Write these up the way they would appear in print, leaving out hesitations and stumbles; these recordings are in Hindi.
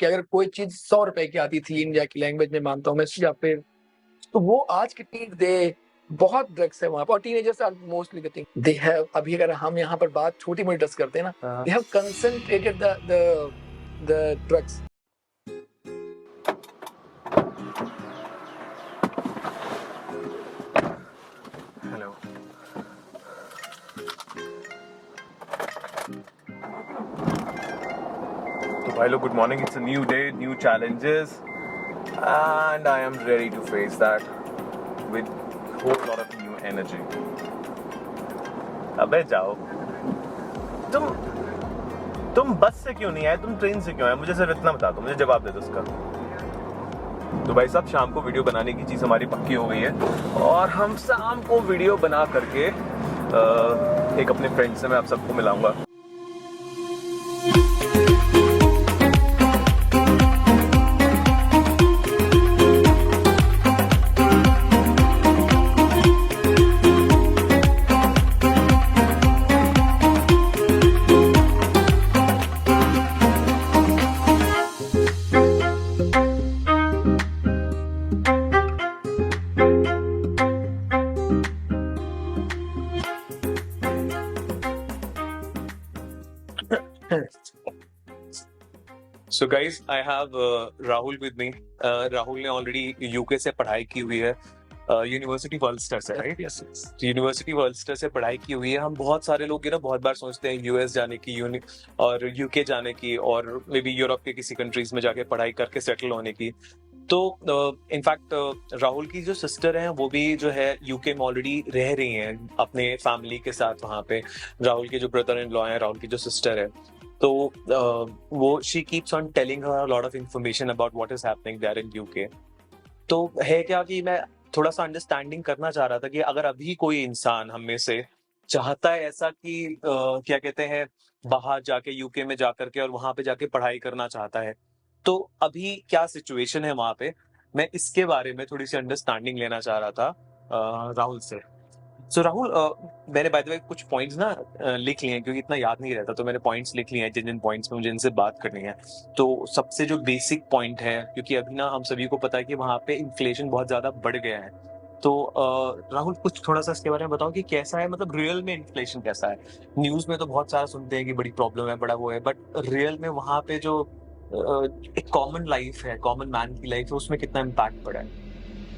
कि अगर कोई चीज 100 रुपए की आती थी इंडिया की लैंग्वेज में, मानता हूँ मैं, या फिर तो वो आज के दे बहुत ड्रग्स है वहां पर, और teenagers are mostly getting they have. अभी अगर हम यहाँ पर बात छोटी मोटी ड्रग्स करते हैं ना, they have concentrated the drugs. Hello, तो भाई लोग, good morning. It's a new day, new challenges, and I am ready to face that with whole lot of new energy. अबे जाओ, तुम बस से क्यों नहीं आए? तुम ट्रेन से क्यों आए? मुझे सिर्फ इतना बता दो, मुझे जवाब दे दो उसका। तो भाई साहब, शाम को वीडियो बनाने की चीज़ हमारी पक्की हो गई है, और हम शाम को वीडियो बना करके एक अपने फ्रेंड से मैं आप सबको मिलाऊंगा। So guys, I have Rahul with me. Rahul ने ऑलरेडी यूके से पढ़ाई की हुई है, यूनिवर्सिटी वर्ल्स्टर से, राइट? यस, यूनिवर्सिटी वर्ल्स्टर से पढ़ाई की हुई है। हम बहुत सारे लोग ना बहुत बार सोचते हैं यूएस जाने की, और यूके जाने की, और मे बी यूरोप के किसी कंट्रीज में जाके पढ़ाई करके सेटल होने की। तो इनफैक्ट राहुल की जो सिस्टर है वो भी जो है यूके में ऑलरेडी रह रही हैं अपने फैमिली के साथ वहाँ पे। राहुल के जो ब्रदर इन लॉ हैं, राहुल की जो सिस्टर है, तो वो she keeps on telling her lot of information about what is happening there in UK. तो है क्या कि मैं थोड़ा सा अंडरस्टैंडिंग करना चाह रहा था कि अगर अभी कोई इंसान हम में से चाहता है ऐसा कि क्या कहते हैं, बाहर जाके यूके में जाकर के और वहां पे जाके पढ़ाई करना चाहता है, तो अभी क्या सिचुएशन है वहां पे, मैं इसके बारे में थोड़ी सी अंडरस्टैंडिंग लेना चाह रहा था राहुल से। सो राहुल, मैंने बाय द वे कुछ पॉइंट्स ना लिख लिए हैं, क्योंकि इतना याद नहीं रहता, तो मैंने पॉइंट्स लिख लिए हैं जिन जिन पॉइंट्स में मुझे इनसे बात करनी है। तो सबसे जो बेसिक पॉइंट है, क्योंकि अभी ना हम सभी को पता है कि वहाँ पे इन्फ्लेशन बहुत ज्यादा बढ़ गया है, तो राहुल कुछ थोड़ा सा इसके बारे में बताओ कि कैसा है, मतलब रियल में इन्फ्लेशन कैसा है। न्यूज में तो बहुत सारा सुनते हैं कि बड़ी प्रॉब्लम है, बड़ा वो है, बट रियल में वहाँ पे जो एक कॉमन लाइफ है, कॉमन मैन की लाइफ है, उसमें कितना इम्पैक्ट पड़ा है?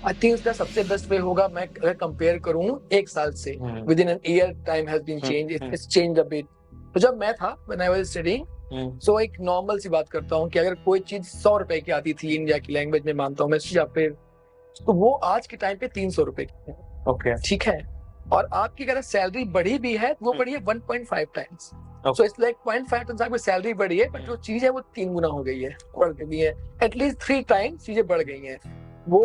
आई थिंक इसका सबसे बेस्ट वे होगा, मैं अगर कंपेयर करूं एक साल से, with in an year time has been change, it's change a bit. तो जब मैं था, when I was studying, so एक नॉर्मल सी बात करता हूं कि अगर कोई चीज 100 रुपए की आती थी इंडिया की लैंग्वेज में, मानता हूं मैं, या फिर तो वो आज के टाइम पे 300 रुपए की है। ओके, ठीक है। और आपकी अगर सैलरी बढ़ी भी है तो वो बढ़ी है 1.5 times. So it's like 0.5 times आपकी सैलरी बढ़ी है, बट जो चीज है वो 3 गुना हो गई है, बढ़ गई है। एटलीस्ट 3 टाइम्स चीजें बढ़ गई हैं। वो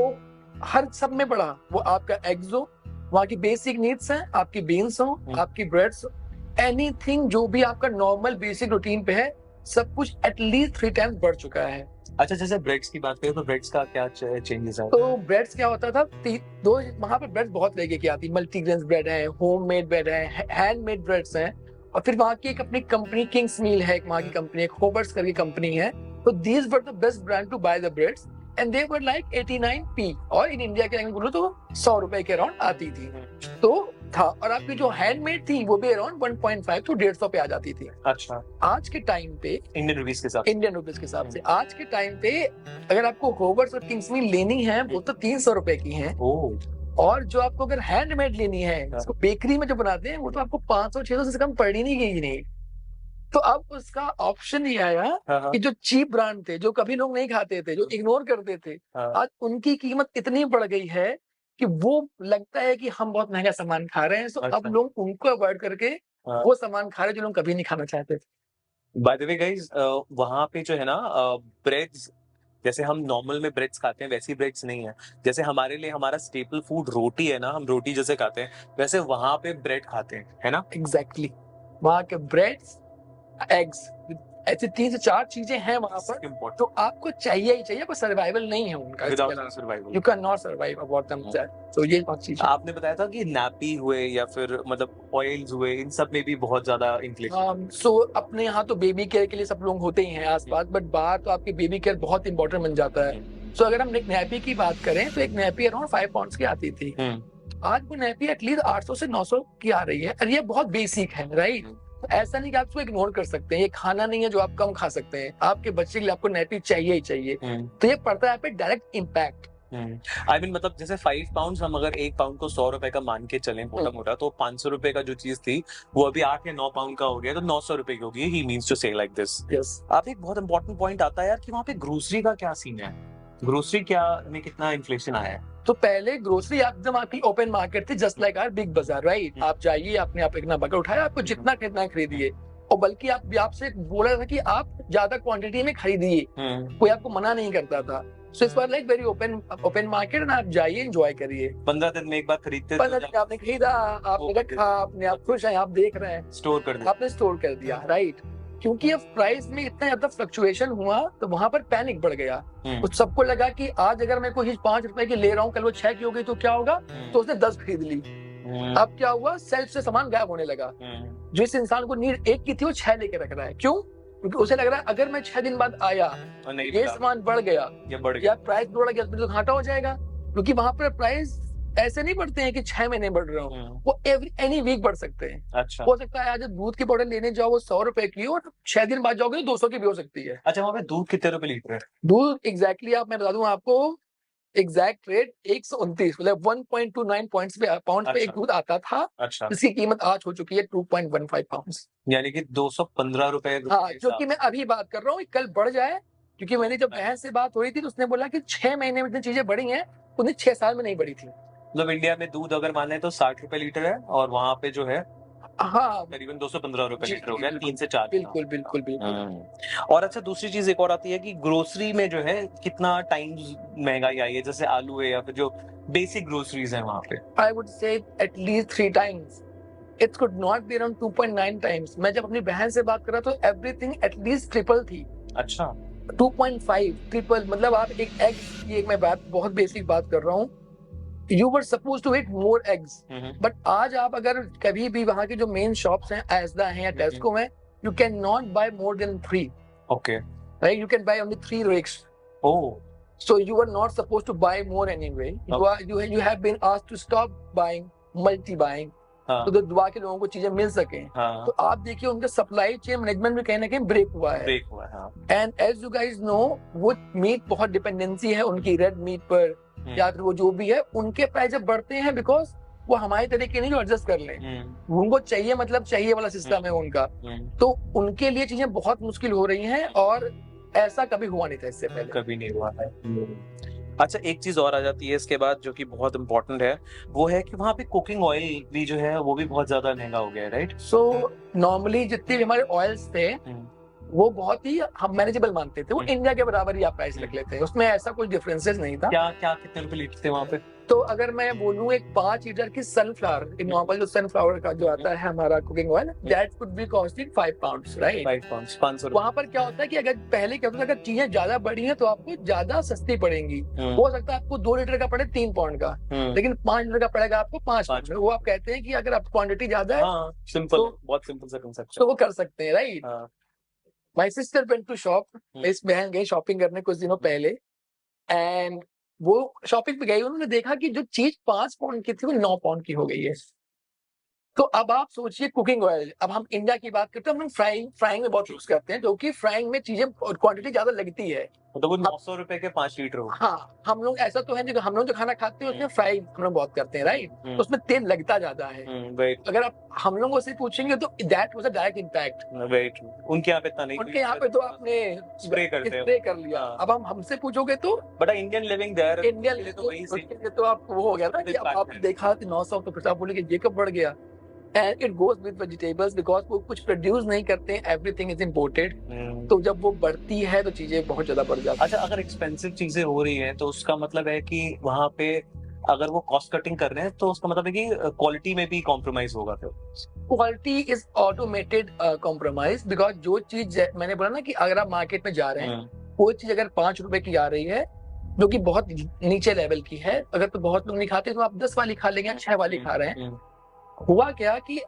हर सब में बढ़ा। वो आपका एग्स हो, वहाँ की बेसिक नीड्स हैं, आपकी बीन्स हो, आपकी ब्रेड्स, एनीथिंग जो भी आपका नॉर्मल बेसिक रूटीन पे है, सब कुछ एटलीस्ट 3 टाइम्स बढ़ चुका है। अच्छा, जैसे ब्रेड्स की बात करें तो ब्रेड्स का क्या चेंजेस है? तो ब्रेड्स क्या होता था, दो वहां पे ब्रेड बहुत लेके की आती, मल्टीग्रेन ब्रेड है, होममेड ब्रेड है, हैंडमेड ब्रेड्स हैं, और फिर वहाँ की एक अपनी कंपनी किंग्स मील है, वहाँ की कंपनी, एक होबर्ट्स करके कंपनी है। तो these were the best brand to buy the breads, and they were like 89p, और इन इंडिया के बोलो तो 100 रुपए के अराउंड आती थी। तो था, और आपकी जो हैंडमेड थी वो भी अराउंड 1.5 to 150 पे आ जाती थी। अच्छा, आज के टाइम पे इंडियन रुपीस के साथ, इंडियन रुपीस के हिसाब से आज के टाइम पे अगर आपको होवर्स और किंग्स मील लेनी है वो तो 300 रुपए की है। और जो आपको अगर हैंडमेड लेनी है, इसको बेकरी में जो बनाते हैं, वो तो आपको 500-600 से कम पड़ ही नहीं गई नहीं। तो अब उसका ऑप्शन ये आया कि जो चीप ब्रांड थे, जो कभी लोग नहीं खाते थे, जो इग्नोर करते थे, आज उनकी कीमत इतनी बढ़ गई है कि वो लगता है कि हम बहुत महंगा सामान खा रहे हैं। तो अब लोग उनको अवॉइड करके वो सामान खा रहे हैं जो लोग कभी नहीं खाना चाहते थे। बाय द वे गाइस, वहां पे जो है ना ब्रेड्स, जैसे हम नॉर्मल में ब्रेड्स खाते हैं वैसी ब्रेड्स नहीं है। जैसे हमारे लिए हमारा स्टेपल फूड रोटी है ना, हम रोटी जैसे खाते हैं, वैसे वहां पे ब्रेड खाते हैं, है ना? एग्जैक्टली। वहां के ब्रेड्स, एग्स, ऐसी 3 से 4 चीजें हैं वहां पर जो आपको चाहिए ही चाहिए, पर सर्वाइवल नहीं है उनका। You can not survive about them. तो ये बात चीज आपने बताया था कि नैपी हुए या फिर मतलब ऑयल्स हुए, इन सब में भी बहुत ज्यादा इन्फ्लेशन। सो अपने यहाँ तो बेबी केयर के लिए सब लोग होते ही हैं आसपास, बट बाहर तो आपके बेबी केयर बहुत इंपॉर्टेंट बन जाता है। सो अगर हम एक नैपी की बात करें तो एक नैपी अराउंड 5 पाउंड्स की आती थी, आज वो नैपी एटलीस्ट 800 से 900 की आ रही है, और ये बहुत बेसिक है, राइट? तो ऐसा नहीं कि आप इसको इग्नोर कर सकते हैं, ये खाना नहीं है जो आप कम खा सकते हैं, आपके बच्चे के लिए आपको नैपी चाहिए ही चाहिए। तो ये पड़ता है आप पे डायरेक्ट इम्पैक्ट। I mean, मतलब जैसे 5 पाउंड, हम अगर 1 पाउंड को 100 रुपए का मान के चलें मोटा मोटा, तो 500 रुपए का जो चीज थी वो अभी 8 या 9 पाउंड का हो गया, तो 900 रुपए की होगी। ही मीन्स टू से लाइक दिस। यस। आप एक बहुत इंपॉर्टेंट पॉइंट आता है यार कि वहाँ पे ग्रोसरी का क्या सीन है, ग्रोसरी क्या में कितना इन्फ्लेशन आया है? तो पहले ग्रोसरी एकदम आपकी ओपन मार्केट थी, जस्ट लाइक आवर बिग बाजार, राइट? आप जाइए, आपने आप इतना बकेट उठाया, आपको जितना खरीदना खरीदिए, और बल्कि आपसे बोला था कि आप ज्यादा क्वांटिटी में खरीदिए, कोई आपको मना नहीं करता था। सो इस बार लाइक वेरी ओपन मार्केट, ना आप जाइए, एंजॉय करिए। 15 दिन में एक बार खरीदते, 15 दिन आपने खरीदा, आपने रखा, आपने आप खुश हैं, आप देख रहे हैं, स्टोर कर दिया, आपने स्टोर कर दिया, राइट? क्योंकि अब प्राइस में इतना ज्यादा फ्लक्चुएशन हुआ तो वहां पर पैनिक बढ़ गया। तो सबको लगा कि आज अगर मैं कोई चीज 5 रुपए की ले रहा हूँ, कल वो 6 की हो गई तो क्या होगा? तो उसने 10 खरीद ली। अब क्या हुआ? सेल्फ से सामान गायब होने लगा। जिस इंसान को नीड 1 की थी वो 6 लेके रख रहा है। क्यों? क्योंकि उसे लग रहा है अगर मैं 6 दिन बाद आया, ये सामान बढ़ गया या प्राइस बढ़ गया तो घाटा हो जाएगा। क्योंकि वहां पर प्राइस ऐसे नहीं बढ़ते हैं कि 6 महीने बढ़ रहे हो, वो एनी वीक बढ़ सकते हैं। अच्छा। हो सकता है आज दूध की बोतल लेने जाओ वो 100 रुपए की, और 6 दिन बाद जाओगे तो 200 की भी हो सकती है। अच्छा, वहाँ पे दूध कितने रुपए लीटर है? दूध एग्जैक्टली मैं बता दूं आपको, एग्जैक्ट रेट 129, मतलब 1.29 पॉइंट्स पे पाउंड पे एक दूध आता था। अच्छा। जिसकी कीमत आज हो चुकी है 2.15 पाउंड्स, यानी कि 215 रुपए। हाँ, जो कि मैं अभी बात कर रहा हूँ कल बढ़ जाए। क्योंकि मैंने जब बहन से बात हो रही थी तो उसने बोला कि 6 महीने में इतनी चीजें बढ़ी हैं, उन्हें 6 साल में नहीं बढ़ी थी। मतलब इंडिया में दूध अगर मान लें तो 60 रुपए लीटर है, और वहाँ पे जो है हाँ करीबन 215 रुपए लीटर हो गया, 3 से 4। बिल्कुल बिल्कुल बिल्कुल। और अच्छा, दूसरी चीज एक और आती है कि ग्रोसरी में जो है कितना टाइम्स महंगाई आई है, जैसे आलू है या फिर जो बेसिक ग्रोसरीज है वहाँ पे। I would say at least 3 times, it could not be around 2.9 times. मैं जब अपनी बहन से बात कर रहा तो एवरीथिंग एटलीस्ट ट्रिपल थी। अच्छा, 2.5 ट्रिपल, मतलब आप एक एग की, एक मैं बात बहुत बेसिक बात कर रहा हूँ, you were suppose to eat more eggs, but आज आप अगर कभी भी वहां की जो मेन शॉप्स हैं, एस्दा हैं या टेस्को हैं, you can not buy more than 3। Okay, right? You can buy only 3 rakes. Oh, so you are not supposed to buy more anyway. You have been asked to stop buying, multi buying, तो दुआ के लोगों को चीजें मिल सके। तो आप देखिए उनका सप्लाई चेन मैनेजमेंट में कहीं ना कहीं ब्रेक हुआ है। And as you guys know, वो मीट बहुत डिपेंडेंसी है उनकी रेड मीट पर, या फिर वो जो भी है, उनके प्राइस जब बढ़ते हैं बिकॉज वो हमारे तरीके नहीं जो एडजस्ट कर लें, उनको चाहिए, मतलब चाहिए वाला सिस्टम है उनका। तो उनके लिए चीजें बहुत मुश्किल हो रही हैं, और ऐसा कभी हुआ नहीं था इससे पहले, कभी नहीं हुआ है। अच्छा, एक चीज और आ जाती है इसके बाद जो कि बहुत इंपॉर्टेंट है, वो है कि वहाँ पे कुकिंग ऑयल भी जो है वो भी बहुत ज्यादा महंगा हो गया है, राइट? सो नॉर्मली जितने भी हमारे ऑयल्स थे वो बहुत ही हम मैनेजेबल मानते थे, वो इंडिया के बराबर ही आप प्राइस रख लेते हैं, उसमें ऐसा कुछ डिफरेंसेस नहीं था। क्या क्या कितने रुपए लीटर थे वहाँ पे? तो अगर मैं बोलूँ एक 5 लीटर की सनफ्लावर, नॉर्मल जो सनफ्लावर का जो आता है हमारा cooking oil, that could be costing 5 pounds, right? 5 pounds, 500। वहाँ पर क्या होता है कि अगर पहले क्या होता था, अगर चीजें ज्यादा बड़ी हैं तो आपको ज्यादा सस्ती पड़ेंगी। हो सकता है आपको 2 लीटर का पड़े 3 पाउंड का, लेकिन 5 लीटर का पड़ेगा आपको 5 पाउंड। वो आप कहते हैं कि अगर आप क्वांटिटी ज्यादा है, सिंपल, बहुत सिंपल सा कांसेप्ट, तो वो कर सकते हैं, right? My sister went to shop, इस बहन गई शॉपिंग करने कुछ दिनों पहले, एंड वो शॉपिंग पे गई, उन्होंने देखा कि जो चीज 5 पाउंड की थी वो 9 पाउंड की हो गई है। तो अब आप सोचिए कुकिंग ऑयल, अब हम इंडिया की बात करते हैं, हम लोग फ्राइंग में बहुत यूज करते हैं, जो कि फ्राइंग में चीजें क्वांटिटी ज्यादा लगती है, तो वो 900 रुपए के 5 लीटर हो। हाँ, हम लोग ऐसा तो है जो हम लोग जो खाना खाते हैं उसमें फ्राई हम लोग बहुत करते हैं, राइट? तो उसमें तेल लगता ज्यादा है। अगर आप हम लोगों से पूछेंगे तो that was a direct impact. उनके यहाँ पे इतना नहीं, उनके यहाँ पे तो आपने स्प्रे कर लिया। अब हम हमसे पूछोगे तो but Indian living there, Indian तो वही से तो आप वो हो गया ना कि आप देखा 900, तो फिर आप बोले कि ये कब बढ़ गया। And it goes with vegetables because वो कुछ प्रोड्यूस नहीं करते हैं, everything is imported। तो जब वो बढ़ती है तो चीजें बहुत ज्यादा बढ़ जाती है। अच्छा, अगर एक्सपेंसिव चीजें हो रही हैं तो उसका मतलब है कि वहाँ पे अगर वो कॉस्ट कटिंग कर रहे हैं तो उसका मतलब है कि क्वालिटी में भी कॉम्प्रोमाइज होगा फिर। Quality is automated compromise, because जो चीज मैंने बोला ना कि अगर आप मार्केट में जा रहे हैं, कोई चीज अगर 5 रुपए की आ रही है जो कि बहुत नीचे लेवल की है, अगर तो बहुत लोग नहीं खाते तो आप 10 वाली खा लेंगे, 6 वाली खा रहे हैं। हुआ क्या कि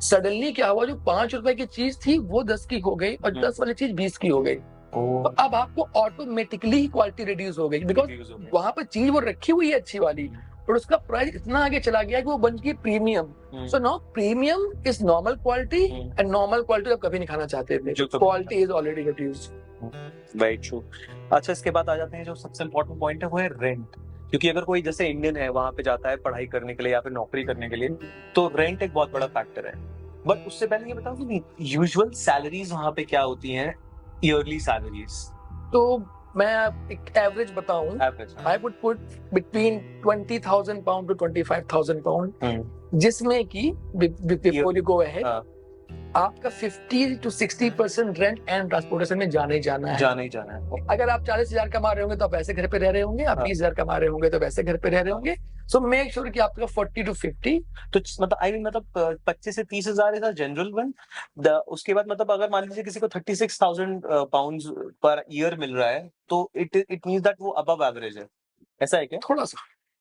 सडनली क्या हुआ, जो 5 रुपए की चीज थी वो 10 की हो गई और 10 वाली चीज 20 की हो गई। तो अब आपको ऑटोमेटिकली क्वालिटी रिड्यूस हो गई, बिकॉज वहां पर चीज वो रखी हुई है अच्छी वाली, और उसका प्राइस इतना आगे चला गया कि वो बन गई premium. So now premium is normal quality, and normal quality आप कभी नहीं खाना चाहते थे, quality is already reduced. Very true. अच्छा, इसके बाद आ जाते हैं जो सबसे इम्पोर्टेंट पॉइंट है, वो है रेंट। क्योंकि अगर कोई जैसे इंडियन है वहां पे जाता है पढ़ाई करने के लिए या फिर नौकरी करने के लिए, तो रेंट एक बहुत बड़ा फैक्टर है। बट उससे पहले ये बताओ कि यूजुअल सैलरीज वहां पे क्या होती हैं, ईयरली सैलरीज? तो मैं एक एवरेज बताऊं, I would put between 20,000 pound to 25,000 pound, जिसमें कि बिफोर यू गो अहेड आपका 50 to 60% रेंट एंड ट्रांसपोर्टेशन में जाने ही जाना है। अगर आप 40,000 कमा रहे होंगे तो आप वैसे घर पे रह रहे होंगे, आप 20,000 कमा रहे होंगे तो वैसे घर पे रह रहे होंगे। सो मेक श्योर कि आपका 40 to 50, तो मतलब 25 से 30,000 इज अ जनरल वन। उसके बाद मतलब अगर मान लीजिए किसी को 36,000 पाउंड्स पर ईयर मिल रहा है, तो इट मींस दैट वो अबव एवरेज है, ऐसा है क्या? थोड़ा सा,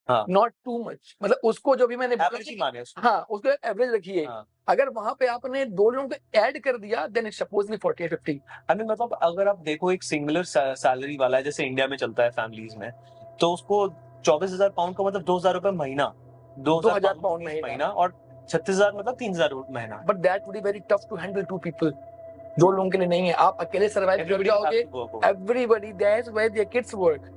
नॉट टू मच, मतलब उसको जो भी मैंने हाँ उसको एवरेज रखिए। अगर वहां पे आपने 2 लोगों को ऐड कर दिया then it's supposedly 40 or 50। I mean मतलब अगर आप देखो एक सिंगुलर सैलरी वाला है, जैसे इंडिया में चलता है फैमिलीज में, तो उसको 24,000 पाउंड का मतलब 2,000 रुपए महीना, 2,000 पाउंड महीना, और 36,000 मतलब 3,000 महीना। But that would be very tough to handle 2 people। दो लोगों के लिए नहीं है, आप अकेले सर्वाइव कर जाओगे। Everybody, that's where their kids work.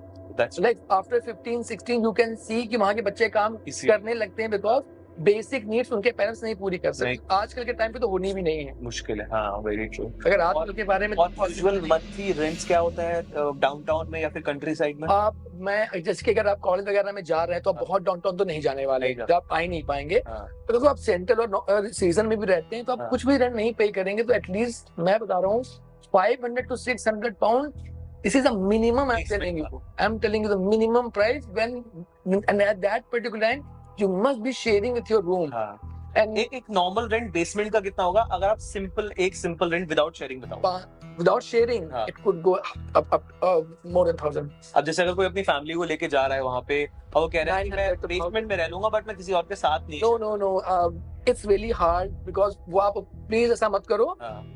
Like after 15, 16 you can see कि वहाँ के बच्चे काम करने लगते हैं, बिकॉज बेसिक नीड्स उनके पेरेंट्स नहीं पूरी कर सकते। आजकल के टाइम पे तो होनी भी नहीं है, मुश्किल है। हाँ, वेरी ट्रू। अगर आजकल के बारे में यूजुअल मंथली रेंट्स क्या होता है डाउनटाउन में या फिर कंट्री साइड में? मैं जैसे कि अगर आप कॉलेज वगैरह में जा रहे हैं तो आप बहुत डाउनटाउन तो नहीं जाने वाले, आप आ ही नहीं पाएंगे। तो आप सेंट्रल और सीजन में भी रहते हैं तो आप कुछ भी रेंट नहीं पे करेंगे, तो एटलीस्ट मैं बता रहा हूँ 500 to 600 pound। This is a minimum I'm telling you. I'm telling you the minimum price and at that particular time you must be sharing with your room. And एक नॉर्मल रेंट बेसमेंट का कितना होगा अगर आप सिंपल रेंट विदाउट शेयरिंग बताओ? Without sharing, it could go up more than 1,000. अब जैसे अगर कोई अपनी फैमिली को लेके जा रहा है वहाँ पे और वो कह रहा है कि मैं बेसमेंट में रह लूंगा बट मैं किसी और के साथ नहीं। No. It's really hard because वो आप प्लीज ऐसा मत करो,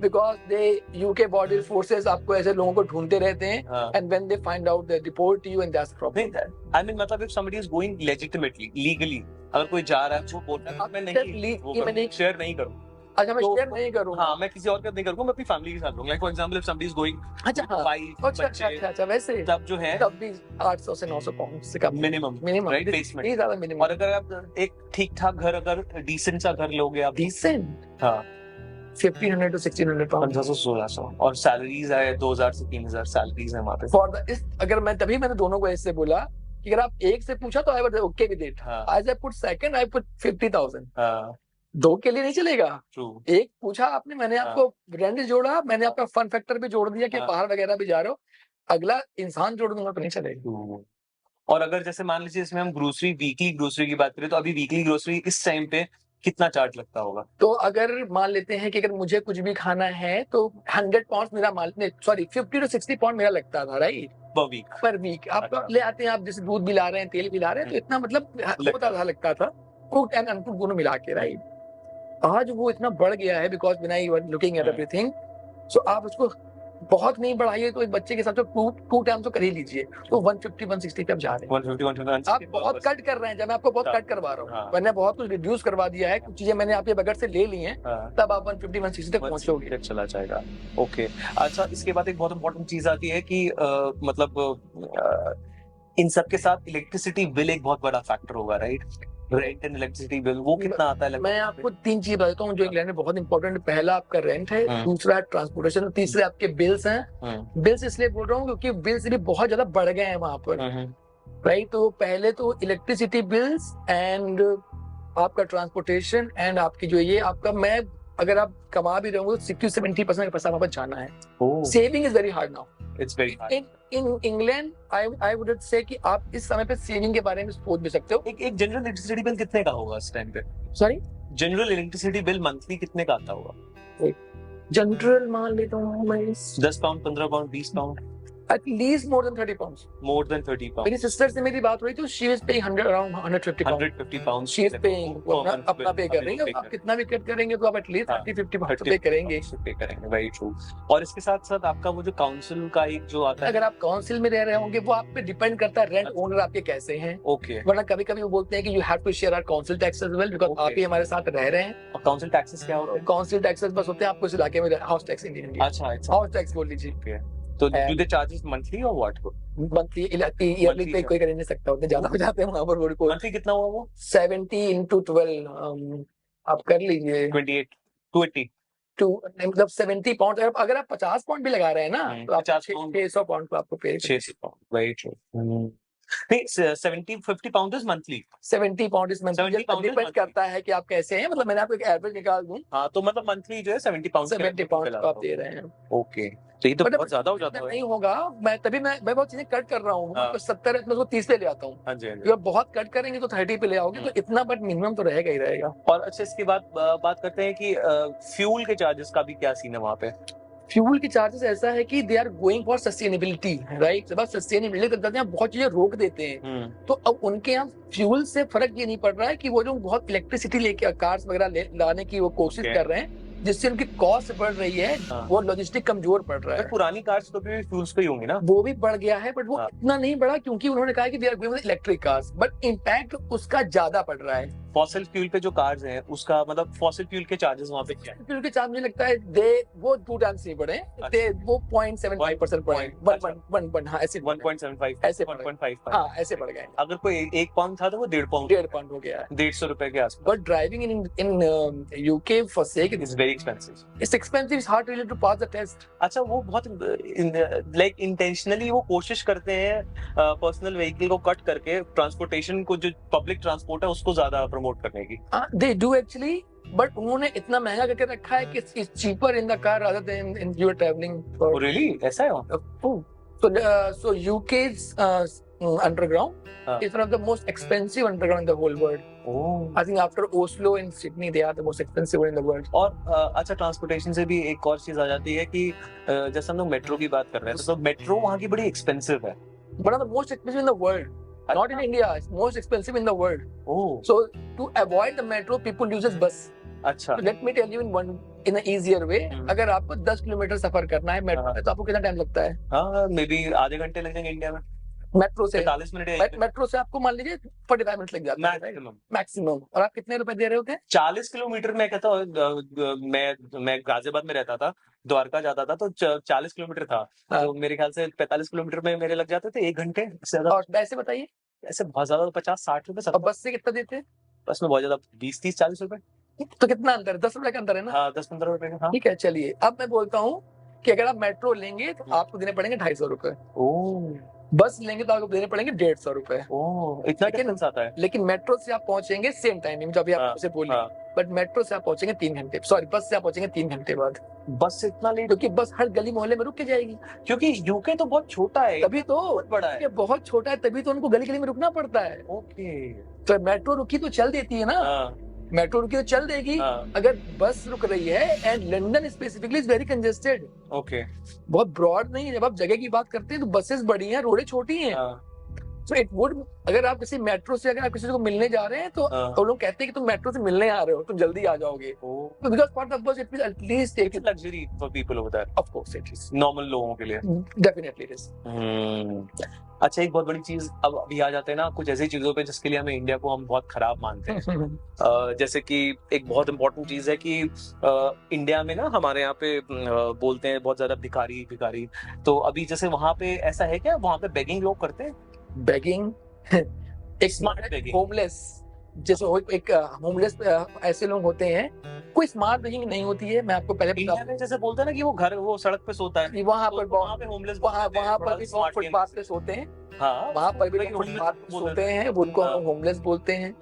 because they UK border forces आपको ऐसे लोगों को ढूंढते रहते हैं, and when they find out they report you and that's the problem. I mean मतलब if somebody is going legitimately, legally, अगर कोई जा रहा है वो बोलता है मैं नहीं शेयर नहीं करूँ। अच्छा, मैं शेयर नहीं करूँगा। हाँ, मैं किसी और का नहीं करूँगा, मैं अपनी फैमिली के साथ रहूँगा। Like for example, if somebody is going, अच्छा, वैसे तब जो है तब भी 800 से 900 पाउंड से कम मिनिमम, राइट? बेसमेंट ये ज्यादा मिनिमम। और अगर आप एक ठीक ठाक घर, अगर डिसेंट सा घर लोगे आप, डिसेंट, हाँ, 1,500 to 1,600 पाउंड, 1500-1600, और सैलरीज है 2,000 से 3,000 सैलरीज है वहाँ पे। अगर मैं तभी मैंने दोनों को ऐसे बोला कि अगर आप एक से पूछा तो I would okay with it, आज I put second, I put 50,000। 2 के लिए नहीं चलेगा। एक पूछा आपने, मैंने आपको रेंट जोड़ा, मैंने आपका फन फैक्टर भी जोड़ दिया कि बाहर वगैरह भी जा रहे हो, अगला इंसान जोड़ दूंगा तो नहीं चलेगा। और अगर जैसे मान लीजिए इसमें हम वीकली ग्रोसरी की बात करें, तो अभी वीकली ग्रोसरी इस टाइम पे कितना चार्ज लगता होगा? तो अगर मान लेते हैं कि अगर मुझे कुछ भी खाना है तो 100 पाउंड मेरा 50 to 60 पाउंड मेरा लगता था, राइट? पर वीक आप ले आते हैं, आप जैसे दूध भी ला रहे हैं, तेल भी ला रहे हैं, तो इतना मतलब लगता था, कुक्ड एंड अनकुक्ड दोनों मिला के, राइट? आज वो इतना बढ़ गया है because when I was looking at everything, so आप उसको बहुत नहीं बढ़ाइए तो एक बच्चे के साथ तो टू टाइम तो कर ही लीजिए, तो 150-160 पे आप जा रहे हैं। 150-160 आप बहुत कट कर रहे हैं, जब मैं आपको बहुत कट करवा रहा हूँ, मैंने बहुत कुछ रिड्यूस करवा दिया है, कुछ चीजें मैंने आपके बगैर से ले ली हैं, तब आप 150-160 तक पहुंचोगे, चला जाएगा। ओके, अच्छा, इसके बाद एक बहुत इंपॉर्टेंट चीज आती है कि मतलब इन सब के साथ इलेक्ट्रिसिटी बिल एक बहुत बड़ा फैक्टर होगा, right? Rent and electricity bill वो कितना आता है? मैं आपको 3 चीज बताता हूँ जो इंग्लैंड में बहुत इंपॉर्टेंट है। पहला आपका रेंट है, दूसरा ट्रांसपोर्टेशन, और तीसरे आपके बिल्स हैं। बिल्स इसलिए बोल रहा हूँ क्योंकि बिल्स भी बहुत ज्यादा बढ़ गए हैं वहां पर, राइट? तो पहले तो इलेक्ट्रिसिटी बिल्स एंड आपका ट्रांसपोर्टेशन एंड आपकी जो ये आपका, मैं अगर आप कमा भी रहे हो 60-70% का पैसा वहां पर जाना है। Saving is very hard now, it's very hard. In England I would say कि आप इस समय पे सेविंग के बारे में सोच भी सकते हो। एक जनरल इलेक्ट्रिसिटी बिल कितने का होगा इस टाइम पे? Sorry, general electricity bill monthly कितने का आता होगा? जनरल मान लेता हूँ मैं 10 pound, 15 pound, 20 pound, at least more than 30 pounds. more than 30 pounds. मेरी सिस्टर से मेरी बात हुई तो she was paying 100 around 150 pounds. 150 pounds. She is paying, वो अपना पे कर रही है। आप कितना भी कट करेंगे तो आप एटलीस्ट 30-50 pounds पे करेंगे। पे करेंगे, very true. और इसके साथ साथ आपका वो जो काउंसिल का एक जो आता है, अगर आप काउंसिल में रह रहे होंगे वो आप पे डिपेंड करता है रेंट ओनर आपके कैसे हैं। ओके। वरना कभी कभी वो बोलते हैं कि you have to share our council tax as well, because आप ही हमारे साथ रह रहे हैं। और काउंसिल टैक्सेस क्या होते हैं? काउंसिल टैक्सेस बस होते हैं आपको इस इलाके में हाउस टैक्स नहीं देंगे। अच्छा, हाउस टैक्स बोल लीजिए। तो do they charge us monthly or what? Monthly yearly पे कोई कर नहीं सकता, उतने ज्यादा हो जाते हैं वहां पर। वो मंथली कितना हुआ वो? 70 into 12 आप कर लीजिए 28 280 मतलब 70 पाउंड। अगर आप 50 पाउंड भी लगा रहे हैं ना तो आप 600 पाउंड को आपको पे 600 पाउंड, वेरी ट्रू। नहीं, 50 pound is monthly. 70 pound is monthly, depend करता है कि आप कैसे हैं। मतलब मैंने आपको एक एवरेज निकाल दूं। हाँ, तो मतलब मंथली जो है 70 पाउंड आप दे रहे हैं। ओके, तो ये तो बहुत ज्यादा हो जाता है। नहीं होगा, मैं बहुत चीजें कट कर रहा हूँ। तो 70 मैं उसको 30 पे ले आता हूँ। हाँ जी। अगर बहुत कट करेंगे तो 30 पे ले आओगे तो इतना, बट मिनिमम तो रहेगा ही रहेगा। और अच्छा, इसके बाद बात करते हैं कि फ्यूल के चार्जेस का भी क्या सीन है वहाँ पे? फ्यूल के चार्जेस ऐसा है कि they are going for sustainability, right. जब आप सस्टेनेबिलिटी करते हैं बहुत चीजें रोक देते हैं। तो अब उनके यहाँ फ्यूल से फर्क ये नहीं पड़ रहा है कि वो जो बहुत इलेक्ट्रिसिटी लेके कार्स वगैरह लाने की वो कोशिश कर रहे हैं, जिससे उनकी कॉस्ट बढ़ रही है। वो लॉजिस्टिक कमजोर पड़ रहा है। पुरानी कार्स तो भी फ्यूल्स पे ही होंगी ना? वो भी बढ़ गया है, बट वो इतना नहीं बढ़ा क्योंकि उन्होंने कहा कि they are going with electric cars, but impact उसका ज्यादा पड़ रहा है। फॉसिल फ्यूल पे जो कार्स हैं उसका मतलब फॉसिल फ्यूल के चार्जेस वहाँ पे क्या है? फ्यूल के चार्ज मुझे लगता है वो 2 टाइम्स नहीं बढ़े, वो 0.75% बढ़े। 1 हाँ ऐसे 1.75 ऐसे 1.5 हाँ ऐसे बढ़ गए। अगर कोई 1 पाउंड था तो वो 1.5 पाउंड हो गया है, 150 रुपए के आसपास। But driving in UK for sake is very expensive. It's expensive, it's hard really to pass the test. अच्छा, वो बहुत लाइक इंटेंशनली वो कोशिश करते हैं पर्सनल व्हीकल को कट करके ट्रांसपोर्टेशन को, जो पब्लिक ट्रांसपोर्ट है उसको ज्यादा प्रमोट करने की। They do actually, but उन्होंने इतना महंगा करके रखा है कि it's cheaper in the car rather than in you are traveling for. Oh, really? ऐसा है वहाँ? So UK's underground is one of the most expensive underground in the whole world. Oh. I think after Oslo and Sydney, they are the most expensive one in the world. और अच्छा, ट्रांसपोर्टेशन से भी एक और चीज आ जाती है कि जैसे हम लोग मेट्रो की बात कर रहे हैं, तो मेट्रो वहाँ की बड़ी एक्सपेंसिव है। One of the most expensive in the world. Not in India, it's most expensive in the world. Oh. So to avoid the metro, people uses bus. अच्छा. So let me tell you in an easier way. अगर आपको 10 किलोमीटर सफर करना है मेट्रो में तो आपको कितना टाइम लगता है? हाँ, मे बी आधे घंटे लग जाएंगे इंडिया में। मेट्रो से 45 मिनट। मेट्रो से आपको मान लीजिए 45 मिनट लग जाता है मैक्सिमम। और आप कितने रुपए दे रहे होते हैं? 40 किलोमीटर। मैं कहता हूँ, मैं गाजियाबाद में रहता था, द्वारका जाता था तो 40 किलोमीटर था। तो मेरे ख्याल से 45 किलोमीटर में मेरे लग जाते थे 1 घंटे से ज्यादा। और पैसे बताइए? ऐसे बहुत ज्यादा, 50-60 रुपए। और बस से कितना देते हैं? बस में बहुत ज्यादा 20-30-40 रुपए। तो कितना अंतर है? 10 रुपए का अंतर है ना? हाँ, 10-15 रुपए का। ठीक है, चलिए अब मैं बोलता हूँ कि अगर आप मेट्रो लेंगे तो आपको देने पड़ेंगे 250 रुपए। बस लेंगे तो आपको देने पड़ेंगे 150 रुपए। इतना डिफरेंस आता है। लेकिन मेट्रो से आप पहुंचेंगे सेम टाइमिंग जो अभी आपसे बोली, बट मेट्रो से आप पहुंचेंगे 3 घंटे, सॉरी बस से आप पहुंचेंगे 3 घंटे बाद। बस से इतना लेट? क्योंकि बस हर गली मोहल्ले में रुक के जाएगी। क्योंकि यूके तो बहुत छोटा है। तभी तो बहुत बड़ा है। बहुत छोटा है, तभी तो उनको गली गली में रुकना पड़ता है। ओके, तो मेट्रो रुकी तो चल देती है ना। मेट्रो रुकी तो चल देगी। अगर बस रुक रही है, and London specifically is very congested. Okay, बहुत ब्रॉड नहीं है। जब आप जगह की बात करते हैं तो बसेस बड़ी हैं, रोडें छोटी हैं। So it would, अगर आप किसी मेट्रो से अगर आप किसी को मिलने जा रहे हैं तो लोग कहते हैं कि तुम मेट्रो से मिलने आ रहे हो, तुम जल्दी आ जाओगे। तो because part of bus it will at least take luxury for people over there. Of course it is. Normal लोगों के लिए definitely it is. अच्छा, एक बहुत बड़ी चीज अब अभी आ जाते हैं ना कुछ ऐसी चीजों पे जिसके लिए हमें इंडिया को हम बहुत खराब मानते हैं। जैसे कि एक बहुत इंपॉर्टेंट चीज है कि इंडिया में ना हमारे यहाँ पे बोलते हैं बहुत ज्यादा भिखारी भिखारी। तो अभी जैसे वहाँ पे ऐसा है क्या? वहाँ पे बेगिंग लोग करते हैं? बेगिंग एक स्मार्ट बेगिंग, होमलेस, जैसे एक होमलेस ऐसे लोग होते हैं। कोई स्मार्ट बेगिंग नहीं होती है। मैं आपको पहले इंडिया में जैसे बोलते हैं ना कि वो सड़क पे सोता है, वहाँ पर होमलेस, वहाँ पर भी फुटपाथ पे सोते हैं। हाँ, वहाँ पर भी फुटपाथ पे सोते हैं, उनको हम होमलेस बोलते हैं।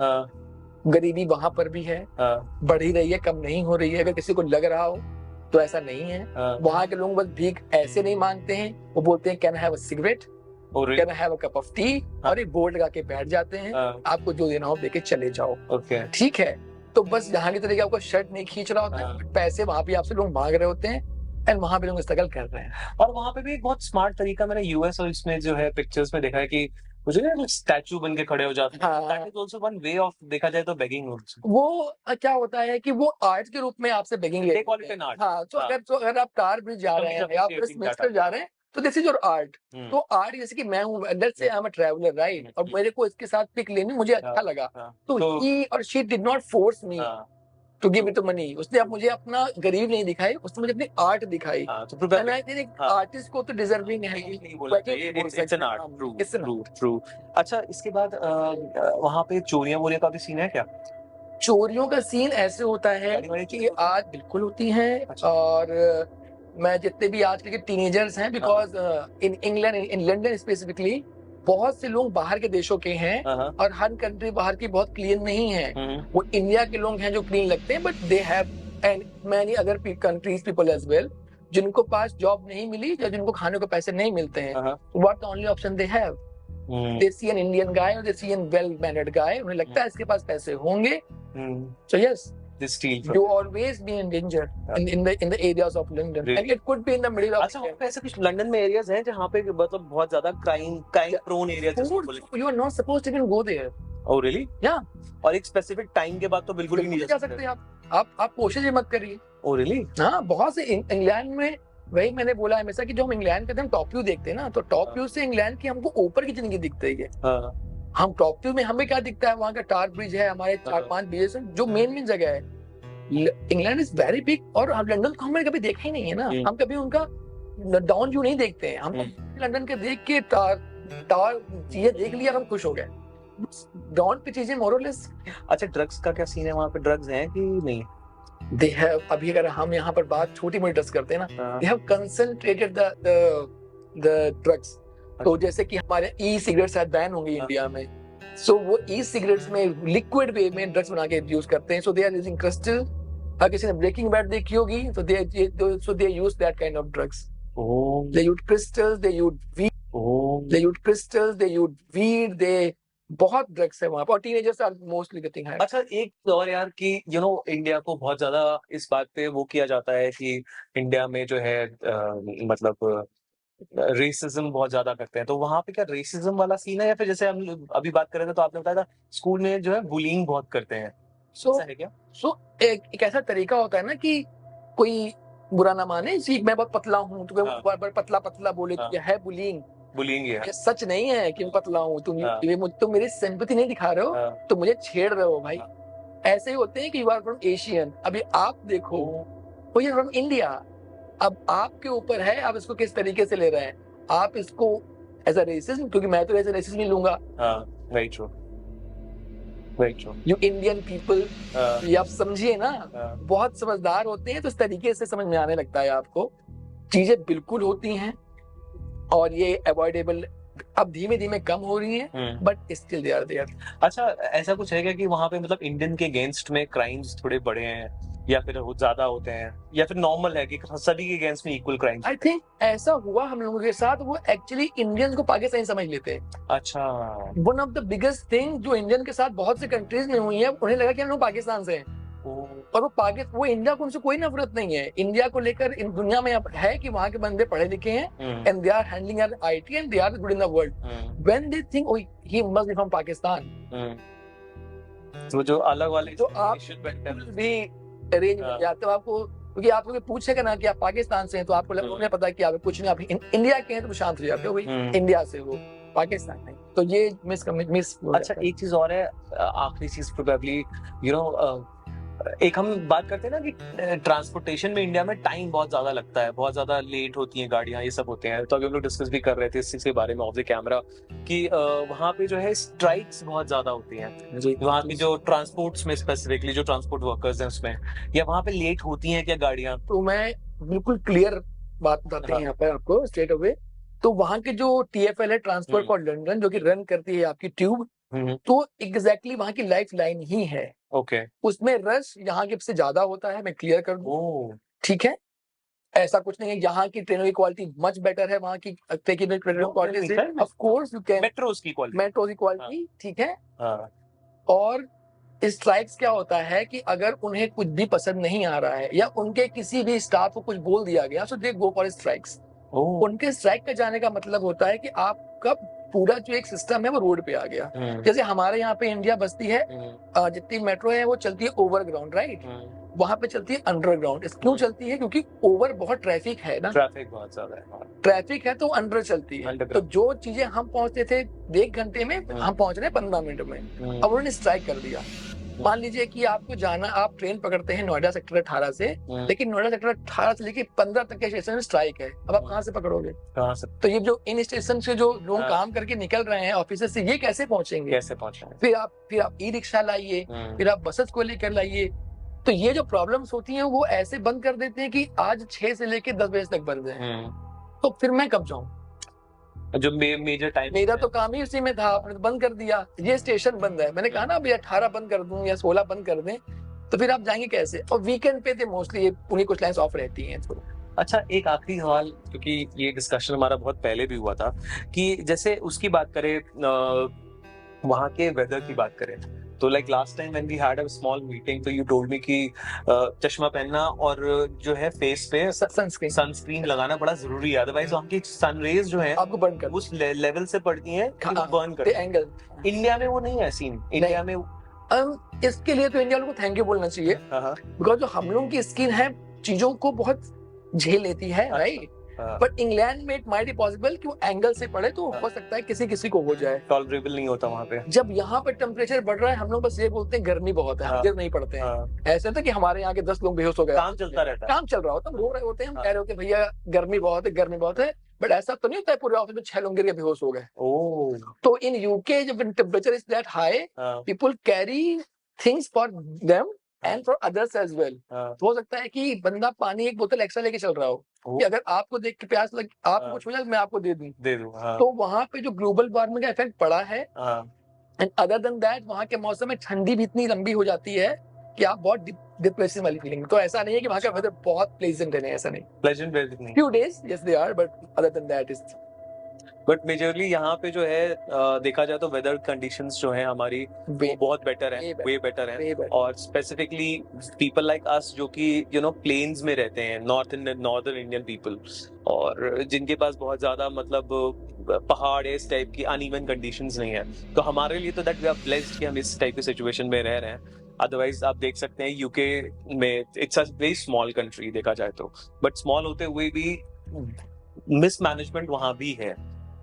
गरीबी वहाँ पर भी है, बढ़ ही रही है, कम नहीं हो रही है। अगर किसी को लग रहा हो तो ऐसा नहीं है। वहाँ के लोग बस भीख ऐसे नहीं मांगते हैं, वो बोलते हैं can I have a cigarette, can I have a cup of T, और एक बोर्ड लगा के बैठ जाते हैं, आपको जो देना हो देके चले जाओ। ठीक है, तो बस यहाँ की तरह की आपको शर्ट नहीं खींच रहा होता है, पैसे वहाँ भी आपसे लोग मांग रहे होते हैं, एंड वहाँ पे लोग स्ट्रगल कर रहे हैं। और वहाँ पे भी एक बहुत स्मार्ट तरीका मैंने यूएस और इसमें जो है पिक्चर्स में देखा है कि मुझे ना स्टैचू बन के खड़े हो जाते हैं। That is also one way of, देखा जाए तो बेगिंग आल्सो। वो क्या होता है कि वो आर्ट के रूप में आपसे begging they call it an art. हाँ, तो अगर आप कार ब्रिज जा रहे हैं या वेस्टमिंस्टर जा रहे हैं, तो दिस इज योर आर्ट। तो आर्ट जैसे कि मैं हूँ, let's say I am a traveller, right, और मेरे को इसके साथ पिक लेनी, मुझे अच्छा लगा, तो ही और she did not force me to give it money. उसने अब मुझे अपना गरीब नहीं दिखाई, उसने मुझे अपनी आर्ट दिखाई। एंड आई थिंक आर्टिस्ट को तो डिजर्विंग है, it's an art. True true. अच्छा, इसके बाद वहाँ पे चोरियां वोरियां का भी सीन है क्या? चोरियों का सीन ऐसे होता है कि आज बिल्कुल होती हैं। और मैं जितने भी आजकल के टीनेजर्स हैं, because in England, in London specifically, बहुत से लोग बाहर के देशों के हैं, और हर कंट्री बाहर की बहुत क्लीन नहीं है। वो इंडिया के लोग हैं जो क्लीन लगते हैं, but they have and many other countries people as well, जिनको पास जॉब नहीं मिली या जिनको खाने को पैसे नहीं मिलते हैं। What the only option they have, they see an Indian guy और they see an well mannered guy, उन्हें लगता है इसके पास पैसे होंगे, so yes, they steal from you always be in danger in the areas of London, really? and it could be in the middle of अच्छा, वहाँ पे ऐसे कुछ लंदन में एरियाज हैं जहाँ पे मतलब बहुत ज्यादा क्राइम प्रोन एरियाज हैं? you are not supposed to even go there. Oh really? Yeah. और एक स्पेसिफिक टाइम के बाद तो बिल्कुल ही नहीं जा सकते आप कोशिश ही मत करिए। Oh really? हाँ, बहुत से इंग्लैंड में, वही मैंने बोला हमेशा कि जो हम इंग्लैंड के हम टॉप व्यू देखते हैं ना, तो टॉप व्यू से इंग्लैंड की हमको ऊपर की जिंदगी दिखती है। हम टॉप व्यू में हमें क्या दिखता है, वहाँ का टावर ब्रिज है, हमारे 4-5 ब्रिजेस हैं, जो मेन जगह है। इंग्लैंड इज वेरी बिग, और हम लंदन को हमने कभी देखा ही नहीं है ना, हम कभी उनका डाउन व्यू नहीं देखते हैं। हम लंदन के देख के टावर चीजें देख लिया, हम खुश हो गए, डाउन पे चीजें मोर और लेस। अच्छा, ड्रग्स का क्या सीन है वहाँ पे? ड्रग्स हैं कि नहीं? दे हैव, अभी अगर हम यहाँ पर बात छोटी मोटी ड्रग्स करते हैं ना, they have concentrated the drugs. तो जैसे कि हमारे ई सिगरेट्स शायद बैन होंगे इंडिया में, सो वो ई सिगरेट्स में लिक्विड वे में ड्रग्स बना के यूज करते हैं। So they are using crystal, अगर किसी ने ब्रेकिंग बैड देखी होगी तो they use that kind of drugs. They use crystals, they use weed, they बहुत ड्रग्स है वहां पर, और teenagers are mostly getting high. अच्छा, एक और यार कि इंडिया को बहुत ज्यादा इस बात पे वो किया जाता है कि इंडिया में जो है मतलब रेसिज्म बहुत ज्यादा करते हैं, तो वहां पे क्या रेसिज्म वाला सीन है, या फिर जैसे हम अभी बात कर रहे थे तो आपने बताया था स्कूल में जो है बुलिंग बहुत करते हैं, ऐसा है क्या? एक ऐसा तरीका होता है ना कि कोई बुरा ना माने, मैं बहुत पतला हूँ तो पतला पतला बोले, तो है बुलिंग है। सच नहीं है कि मैं पतला हूँ, तुम मेरी सिंपैथी नहीं दिखा रहे हो, तो मुझे छेड़ रहे हो भाई। ऐसे ही होते हैं कि यू आर फ्रॉम एशियन, अभी आप देखो वो ये फ्रॉम इंडिया, अब आपके ऊपर है आप इसको किस तरीके से ले रहे हैं। आप इसको एज अ रेसिज्म, क्योंकि मैं तो ऐसे रेसिज्म नहीं लूंगा। Very true, very true. You Indian people, ये आप समझिए ना, बहुत समझदार होते हैं, तो इस तरीके से समझ में आने लगता है आपको। चीजें बिल्कुल होती हैं और ये अवॉइडेबल, अब धीमे धीमे कम हो रही हैं, but still they are there. अच्छा, ऐसा कुछ है क्या कि वहाँ पे मतलब इंडियन के अगेंस्ट में क्राइम्स थोड़े बड़े हैं, या फिर ज्यादा होते हैं, या फिर नॉर्मल है कि सभी के अगेंस्ट में इक्वल क्राइम्स? आई थिंक ऐसा हुआ हम लोगों के साथ, वो एक्चुअली इंडियंस को पाकिस्तानी समझ लेते हैं। अच्छा, one of the biggest thing जो इंडियन के साथ बहुत से कंट्रीज में हुई है, उन्हें लगा कि हम लोग पाकिस्तान से हैं, और वो इंडिया को, उनसे कोई नफरत नहीं है। इंडिया को लेकर इन दुनिया में है कि वहाँ के बंदे पढ़े लिखे हैं, and they are handling IT and they are good in the world. When they think oh he must be from Pakistan, तो जो अलग वाले तो आप भी अरेंज हो जाते हो आपको, क्योंकि आप लोग पूछेगा ना कि आप पाकिस्तान से हैं, तो आपको उन्हें पता है कि आप कुछ नहीं, आप इंडिया के हैं तो शांत हो जाते हो, भाई इंडिया से हो, पाकिस्तान नहीं। तो ये मिस। अच्छा, एक चीज और है, आखिरी चीज प्रोबेबली, एक हम बात करते हैं ना कि ट्रांसपोर्टेशन में इंडिया में टाइम बहुत ज्यादा लगता है, बहुत ज्यादा लेट होती हैं गाड़ियां, ये सब होते हैं। तो अभी हम लोग डिस्कस भी कर रहे थे इस चीज के बारे में ऑफ द कैमरा कि वहाँ पे जो है स्ट्राइक्स बहुत ज्यादा होती हैं वहाँ की, जो ट्रांसपोर्ट्स में स्पेसिफिकली जो ट्रांसपोर्ट वर्कर्स हैं उसमें, या वहाँ पे लेट होती हैं क्या गाड़ियां? तो मैं बिल्कुल क्लियर बात बताते हैं यहाँ पे आपको स्ट्रेट अवे। तो वहाँ के जो TFL है, ट्रांसपोर्ट फॉर लंदन, जो कि रन करती है आपकी ट्यूब, तो एग्जैक्टली वहाँ की लाइफ लाइन ही है। ओके, उसमें रश यहाँ के से ज्यादा होता है, मैं क्लियर कर दूं, ठीक है। ऐसा कुछ नहीं है, यहाँ की ट्रेनों की क्वालिटी मच बेटर है वहाँ की क्वालिटी से। Of course you can, metros की क्वालिटी ठीक है। हाँ। और स्ट्राइक्स क्या होता है कि अगर उन्हें कुछ भी पसंद नहीं आ रहा है या उनके किसी भी स्टाफ को कुछ बोल दिया गया, सो दे गो फॉर स्ट्राइक्स। उनके स्ट्राइक पे जाने का मतलब होता है कि आपका पूरा जो एक सिस्टम है वो रोड पे आ गया। जैसे हमारे यहाँ पे इंडिया बसती है, जितनी मेट्रो है वो चलती है ओवरग्राउंड, राइट? वहां पे चलती है अंडरग्राउंड। क्यों चलती है? क्योंकि ओवर बहुत ट्रैफिक है ना, ट्रैफिक बहुत ज्यादा है, ट्रैफिक है तो अंडर चलती है। तो जो चीजें हम पहुंचते थे 1 घंटे में, हम पहुंच रहे हैं 15 मिनट में। अब उन्होंने स्ट्राइक कर दिया। मान लीजिए कि आपको जाना, आप ट्रेन पकड़ते हैं नोएडा सेक्टर 18 से, लेकिन नोएडा सेक्टर 18 से लेके 15 तक के स्टेशन में स्ट्राइक है। अब आप कहाँ से पकड़ोगे? कहाँ से? तो ये जो इन स्टेशन से जो लोग काम करके निकल रहे हैं ऑफिस से, ये कैसे पहुंचेंगे? कैसे पहुंचेंगे? फिर आप ई रिक्शा लाइए, फिर आप बसेस को लेकर लाइए। तो ये जो प्रॉब्लम्स होती हैं वो ऐसे बंद कर देते हैं कि आज 6 से लेके 10 बजे तक बंद है। तो फिर मैं कब जाऊं? जो मेजर टाइम, मेरा तो काम ही उसी में था, आपने तो बंद कर दिया। ये स्टेशन बंद है, मैंने कहा ना अभी 18 बंद कर दूं या 16 बंद कर दें, तो फिर आप जाएंगे कैसे? और वीकेंड पे थे मोस्टली, उन्हीं कुछ लाइन्स ऑफ रहती हैं। अच्छा, एक आखिरी सवाल, क्योंकि ये डिस्कशन हमारा बहुत पहले भी हुआ था, कि जैसे उसकी बात करें, वहाँ के वेदर की बात करें, तो like last time when we had a small meeting, तो यू टोल्ड मी कि चश्मा पहनना और जो है फेस पे सनस्क्रीन लगाना बड़ा जरूरी है, अदरवाइज वहाँ की सन रेज जो है आपको बर्न कर उस लेवल से पड़ती हैं कि बर्न कर एंगल। इंडिया में वो नहीं है सीन। इंडिया में इसके लिए तो इंडिया लोगों को थैंक यू बोलना चाहिए, बिकॉज जो हम लोगों की स्किन है चीजों को बहुत झेल लेती है, राइट? बट इंग्लैंड में इट माइट बी पॉसिबल कि वो एंगल से पड़े तो हो सकता है किसी को हो जाए। टॉलरेबल नहीं होता वहाँ पे। जब यहाँ पे टेम्परेचर बढ़ रहा है, हम लोग बस ये बोलते हैं गर्मी बहुत है, हम गिर नहीं पड़ते हैं। ऐसे था कि हमारे यहाँ के 10 लोग बेहोश हो गए, काम चलता रहता है, काम चल रहा होता है, रो रहे होते हैं, हम कह रहे होते हैं भैया गर्मी बहुत है, गर्मी बहुत है। बट ऐसा तो नहीं होता है पूरे ऑफिस में 6 लोग गिर के बेहोश हो गए। तो इन यूके जब temperature is that high, people carry things for them and for others as well. तो हो सकता है कि बंदा पानी एक बोतल एक्स्ट्रा लेके चल रहा हो, कि अगर आपको देख के प्यास लगे, आपको कुछ हो जाए, मैं आपको दे दूं। तो वहाँ पे जो ग्लोबल वार्मिंग का इफेक्ट पड़ा है, एंड अदर देन दैट वहाँ के मौसम में ठंडी भी इतनी लंबी हो जाती है कि आप बहुत डिप्रेसिव वाली फीलिंग। तो ऐसा नहीं है कि वहाँ का वेदर बहुत प्लेजेंट है, ऐसा नहीं। प्लेजेंट वेदर नहीं, few days yes they are, but other than that is. But majorly यहाँ पे जो है देखा जाए तो वेदर कंडीशंस जो है हमारी बहुत बेटर है, वे बेटर है। और स्पेसिफिकली पीपल लाइक अस जो कि यू नो प्लेन्स में रहते हैं, नॉर्दर्न इंडियन पीपल, और जिनके पास बहुत ज्यादा मतलब पहाड़ इस टाइप की अनइवन कंडीशंस नहीं है, तो हमारे लिए तो दैट वी आर ब्लेस्ड कि हम इस टाइप की सिचुएशन में रह रहे हैं। अदरवाइज आप देख सकते हैं यूके में it's a very small country देखा जाए तो, बट स्मॉल होते हुए भी मिसमैनेजमेंट वहां भी है।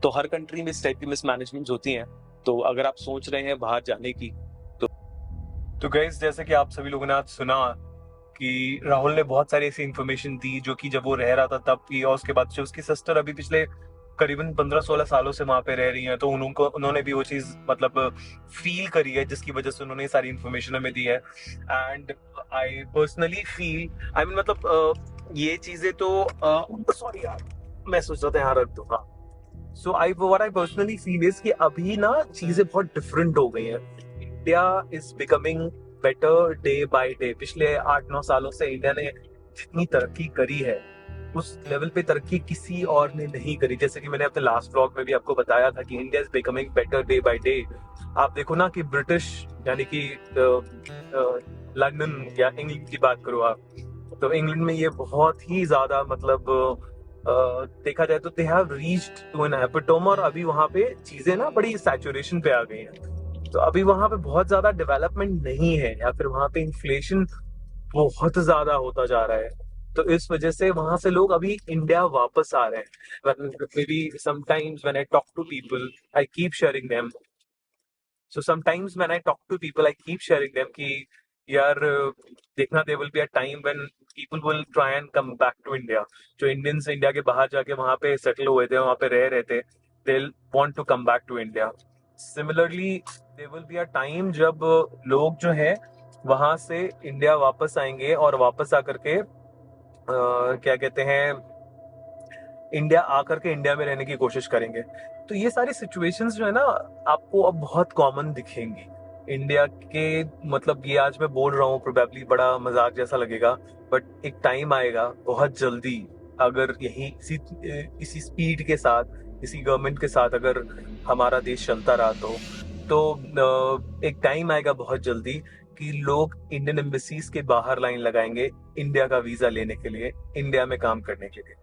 तो हर कंट्री में इस टाइप की मिसमैनेजमेंट होती हैं। तो अगर आप सोच रहे हैं बाहर जाने की, तो गाइस जैसे कि आप सभी लोगों ने आज सुना कि राहुल ने बहुत सारी ऐसी इन्फॉर्मेशन दी जो कि जब वो रह रहा था तब की, और उसके बाद से उसकी सिस्टर अभी पिछले करीबन 15-16 सालों से वहां पे रह रही हैं, तो उन्होंने भी वो चीज मतलब फील करी है, जिसकी वजह से उन्होंने सारी इन्फॉर्मेशन हमें दी है। And I personally feel, I mean मतलब ये चीजें तो सॉरी यार, मैं सोच रहा था यहाँ रख दूंगा। So what I personally feel is कि अभी ना चीजें बहुत डिफरेंट हो गई हैं। India is becoming better day by day. पिछले 8-9 सालों से इंडिया ने जितनी तरक्की करी है, उस लेवल पे तरक्की किसी और ने नहीं करी। जैसे कि मैंने अपने लास्ट व्लॉग में भी आपको बताया था कि India is becoming better day by day. आप देखो ना कि ब्रिटिश यानी कि लंदन या इंग्लैंड की बात करो आप, तो इंग्लैंड में ये बहुत ही ज्यादा मतलब देखा जाए तो they have reached to an epitome, और अभी वहां पे चीजें ना बड़ी सैचुरेशन पे आ गई हैं। तो अभी वहां पे बहुत ज्यादा डेवलपमेंट नहीं है, या फिर वहां पे इन्फ्लेशन बहुत ज्यादा होता जा रहा है। तो इस वजह से वहां से लोग अभी इंडिया वापस आ रहे हैं। Maybe sometimes when I talk to people I keep sharing them, so sometimes when I talk to people I keep sharing them कि यार देखना, there will be a time when people will try and come back to India. जो इंडियंस इंडिया के बाहर जाके वहां पे सेटल हुए थे, वहां पे रह रहे थे, they will want to come back to India. Similarly there will be a time जब लोग जो है वहां से इंडिया वापस आएंगे, और वापस आकर के क्या कहते हैं, इंडिया आकर के इंडिया में रहने की कोशिश करेंगे। तो ये सारी सिचुएशंस जो है ना आपको अब बहुत कॉमन दिखेंगी इंडिया के। मतलब ये आज मैं बोल रहा हूँ, प्रोबेबली बड़ा मजाक जैसा लगेगा, बट एक टाइम आएगा बहुत जल्दी अगर यही इसी स्पीड के साथ, इसी गवर्नमेंट के साथ अगर हमारा देश चलता रहा तो एक टाइम आएगा बहुत जल्दी कि लोग इंडियन एम्बेसीज के बाहर लाइन लगाएंगे इंडिया का वीजा लेने के लिए, इंडिया में काम करने के लिए,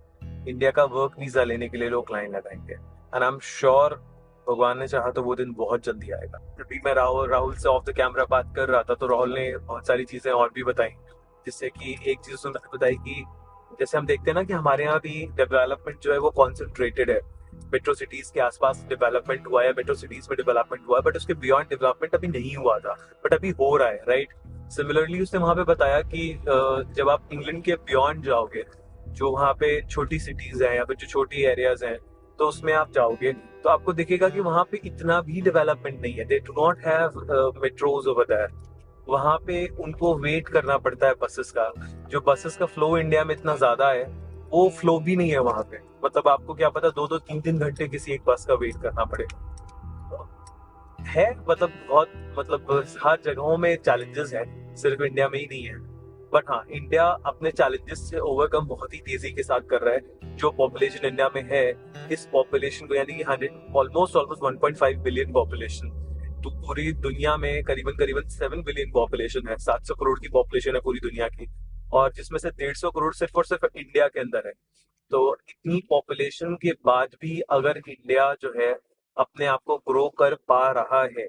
इंडिया का वर्क वीजा लेने के लिए लोग लाइन लगाएंगे। एंड आई एम श्योर भगवान ने चाहा तो वो दिन बहुत जल्दी आएगा। अभी मैं राहुल से ऑफ द कैमरा बात कर रहा था तो राहुल ने बहुत सारी चीजें और भी बताई, जिससे कि एक चीज उसने बताई कि जैसे हम देखते हैं ना कि हमारे यहाँ भी डेवलपमेंट जो है वो कॉन्सेंट्रेटेड है, मेट्रो सिटीज के आसपास डेवलपमेंट हुआ है, मेट्रो सिटीज में डेवलपमेंट हुआ है, बट उसके बियॉन्ड डेवलपमेंट अभी नहीं हुआ था, बट अभी हो रहा है, राइट। सिमिलरली उसने वहां पे बताया कि जब आप इंग्लैंड के बियॉन्ड जाओगे, जो वहाँ पे छोटी सिटीज हैं या फिर जो छोटी एरियाज हैं, तो उसमें आप जाओगे तो आपको दिखेगा कि वहाँ पे इतना भी डेवलपमेंट नहीं है। They do not have metros over there. वहाँ पे उनको वेट करना पड़ता है बसेस का, जो बसेस का फ्लो इंडिया में इतना ज्यादा है वो फ्लो भी नहीं है वहाँ पे। मतलब आपको क्या पता 2-2 3-3 घंटे किसी एक बस का वेट करना पड़े है। मतलब बहुत हर जगहों में चैलेंजेस है, सिर्फ इंडिया में ही नहीं है। बट हाँ, इंडिया अपने चैलेंजेस से ओवरकम बहुत ही तेजी के साथ कर रहा है। जो पॉपुलेशन इंडिया में है, इस पॉपुलेशन को, यानी कि ऑलमोस्ट 1.5 बिलियन पॉपुलेशन, तो पूरी दुनिया में करीबन 7 बिलियन पॉपुलेशन है, 700 करोड़ की पॉपुलेशन है पूरी दुनिया की, और जिसमें से 150 करोड़ सिर्फ और सिर्फ इंडिया के अंदर है। तो इतनी पॉपुलेशन के बाद भी अगर इंडिया जो है अपने आप को ग्रो कर पा रहा है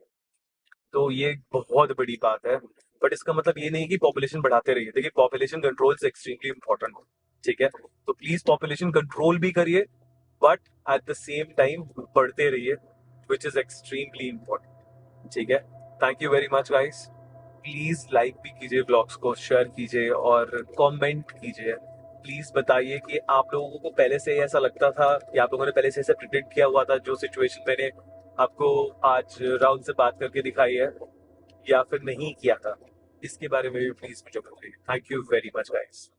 तो ये बहुत बड़ी बात है। बट इसका मतलब ये नहीं कि पॉपुलेशन बढ़ाते रहिए। देखिए, population control is extremely important, ठीक है। तो प्लीज पॉपुलेशन कंट्रोल भी करिए, but at the same time बढ़ते रहिए, विच इज एक्सट्रीमली इंपॉर्टेंट, ठीक है। Thank you very much guys. Please like भी कीजिए, ब्लॉग्स को शेयर कीजिए और कमेंट कीजिए। प्लीज बताइए कि आप लोगों को पहले से ऐसा लगता था या आप लोगों ने पहले से ऐसा प्रिडिक्ट किया हुआ था जो सिचुएशन मैंने आपको आज राहुल से बात करके दिखाई है, या फिर नहीं किया था। इसके बारे में भी प्लीज मुझे बताइए। Thank you very much guys.